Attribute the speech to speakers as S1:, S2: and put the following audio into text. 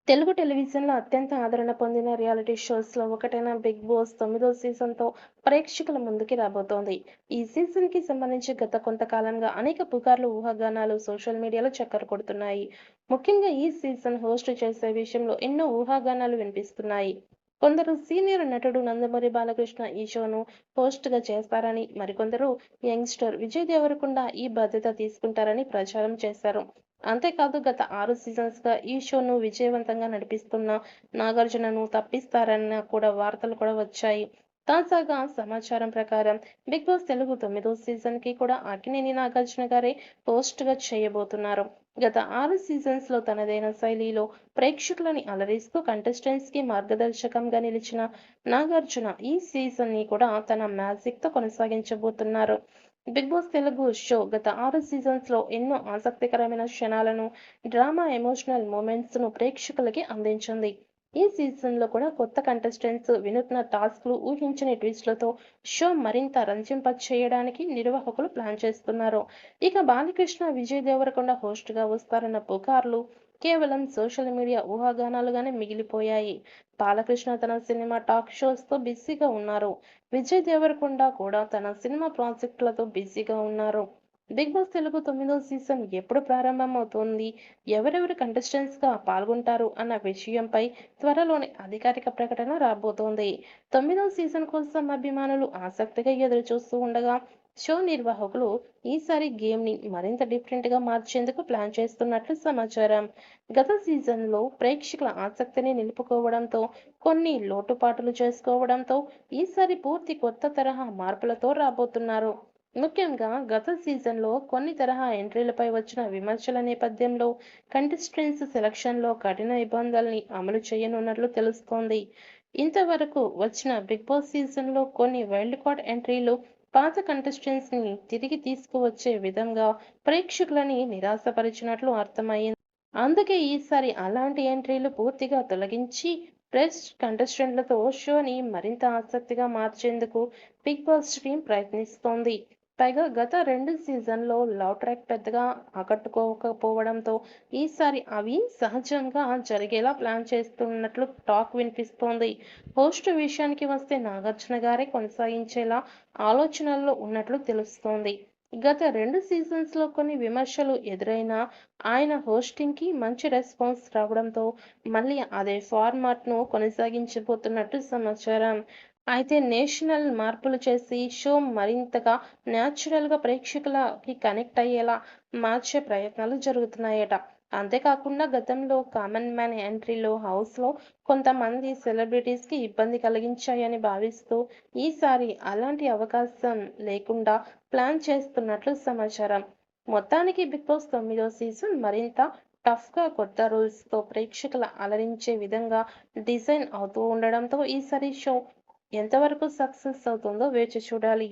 S1: తెలుగు టెలివిజన్‌లో అత్యంత ఆదరణ పొందిన రియాలిటీ షోస్‌లో ఒకటైన 'బిగ్ బాస్' 9వ సీజన్‌తో ప్రేక్షకుల ముందుకి రాబోతోంది. ఈ సీజన్‌కి సంబంధించి గత కొంతకాలంగా అనేక పుకార్లు, ఊహాగానాలు సోషల్ మీడియాలో చక్కర్లు కొడుతున్నాయి. ముఖ్యంగా ఈ సీజన్ హోస్ట్ చేసే విషయంలో ఎన్నో ఊహాగానాలు వినిపిస్తున్నాయి. కొందరు సీనియర్ నటుడు నందమూరి బాలకృష్ణ ఈ షోను హోస్ట్‌గా చేస్తారని, మరికొందరు యంగ్‌స్టర్ విజయ్ దేవరకొండ ఈ బాధ్యత తీసుకుంటారని ప్రచారం చేశారు. అంతేకాదు గత 6 సీజన్స్‌గా ఈ షోను విజయవంతంగా నడిపిస్తున్న నాగార్జునను తప్పిస్తారన్న కూడా వార్తలు కూడా వచ్చాయి. తాజాగా సమాచారం ప్రకారం 'బిగ్ బాస్' తెలుగు 9వ సీజన్‌కి కూడా అక్కినేని నాగార్జున గారే హోస్ట్‌గా చేయబోతున్నారు. గత 6 సీజన్స్‌లో తనదైన శైలిలో ప్రేక్షకులని అలరిస్తూ కంటెస్టెంట్స్‌కి మార్గదర్శకంగా నిలిచిన నాగార్జున ఈ సీజన్‌ని కూడా తన మ్యాజిక్‌తో కొనసాగించబోతున్నారు. 'బిగ్ బాస్' తెలుగు షో గత 6 సీజన్స్‌లో ఎన్నో ఆసక్తికరమైన క్షణాలను, డ్రామా, ఎమోషనల్ మూమెంట్స్‌ను ప్రేక్షకులకి అందించింది. ఈ సీజన్‌లో కూడా కొత్త కంటెస్టెంట్స్, వినూత్న టాస్క్‌లు, ఊహించని ట్విస్ట్‌లతో షో మరింత రంజింపచేయడానికి నిర్వాహకులు ప్లాన్ చేస్తున్నారు. ఇక బాలకృష్ణ, విజయ్ దేవరకొండ హోస్ట్‌గా వస్తారన్న పుకార్లు కేవలం సోషల్ మీడియా ఊహాగానాలుగానే మిగిలిపోయాయి. బాలకృష్ణ తన సినిమా, టాక్ షోస్‌తో బిజీగా ఉన్నారు. విజయ్ దేవరకొండ కూడా తన సినిమా ప్రాజెక్టులతో బిజీగా ఉన్నారు. 'బిగ్ బాస్' తెలుగు 9వ సీజన్ ఎప్పుడు ప్రారంభమవుతోంది? ఎవరెవరు కంటెస్టెంట్స్‌గా పాల్గొంటారు? అన్న విషయంపై త్వరలోనే అధికారిక ప్రకటన రాబోతోంది. 9వ సీజన్ కోసం అభిమానులు ఆసక్తిగా ఎదురుచూస్తూ ఉండగా, షో నిర్వాహకులు ఈసారి గేమ్‌ని మరింత డిఫరెంట్‌గా మార్చేందుకు ప్లాన్ చేస్తున్నట్లు సమాచారం. గత సీజన్‌లో ప్రేక్షకుల ఆసక్తిని నిలుపుకోవడంతో, కొన్ని లోటుపాట్లు చేసుకోవడంతో ఈసారి పూర్తి కొత్త తరహా మార్పులతో రాబోతున్నారు. ముఖ్యంగా గత సీజన్‌లో కొన్ని తరహా ఎంట్రీలపై వచ్చిన విమర్శల నేపథ్యంలో కంటెస్టెంట్స్ సెలక్షన్‌లో కఠిన నిబంధనల్ని అమలు చేయనున్నట్లు తెలుస్తోంది. ఇంతవరకు వచ్చిన 'బిగ్ బాస్' సీజన్‌లో కొన్ని వైల్డ్ కార్డ్ ఎంట్రీలు పాత కంటెస్టెంట్స్‌ని తిరిగి తీసుకువచ్చే విధంగా ప్రేక్షకులని నిరాశపరిచినట్లు అర్థమయింది. అందుకే ఈసారి అలాంటి ఎంట్రీలు పూర్తిగా తొలగించి ఫ్రెష్ కంటెస్టెంట్లతో షోని మరింత ఆసక్తిగా మార్చేందుకు 'బిగ్ బాస్' టీమ్ ప్రయత్నిస్తోంది. పైగా గత 2 సీజన్‌లో లవ్ ట్రాక్ పెద్దగా ఆకట్టుకోకపోవడంతో ఈసారి అవి సహజంగా జరిగేలా ప్లాన్ చేస్తున్నట్లు టాక్ వినిపిస్తోంది. హోస్ట్ విషయానికి వస్తే నాగార్జున గారే కొనసాగించేలా ఆలోచనల్లో ఉన్నట్లు తెలుస్తోంది. గత 2 సీజన్స్‌లో కొన్ని విమర్శలు ఎదురైనా ఆయన హోస్టింగ్‌కి మంచి రెస్పాన్స్ రావడంతో మళ్ళీ అదే ఫార్మాట్‌ను కొనసాగించబోతున్నట్టు సమాచారం. అయితే నేషనల్ మార్పులు చేసి షో మరింతగా న్యాచురల్‌గా ప్రేక్షకులకి కనెక్ట్ అయ్యేలా మార్చే ప్రయత్నాలు జరుగుతున్నాయట. అంతేకాకుండా గతంలో కామన్ మ్యాన్ ఎంట్రీలు హౌస్‌లో కొంతమంది సెలబ్రిటీస్‌కి ఇబ్బంది కలిగించాయని భావిస్తూ ఈసారి అలాంటి అవకాశం లేకుండా ప్లాన్ చేస్తున్నట్లు సమాచారం. మొత్తానికి 'బిగ్ బాస్' 9వ సీజన్ మరింత టఫ్‌గా కొత్త రూల్స్‌తో ప్రేక్షకుల అలరించే విధంగా డిజైన్ అవుతూ ఉండడంతో ఈసారి షో ఎంతవరకు సక్సెస్ అవుతుందో వేచి చూడాలి.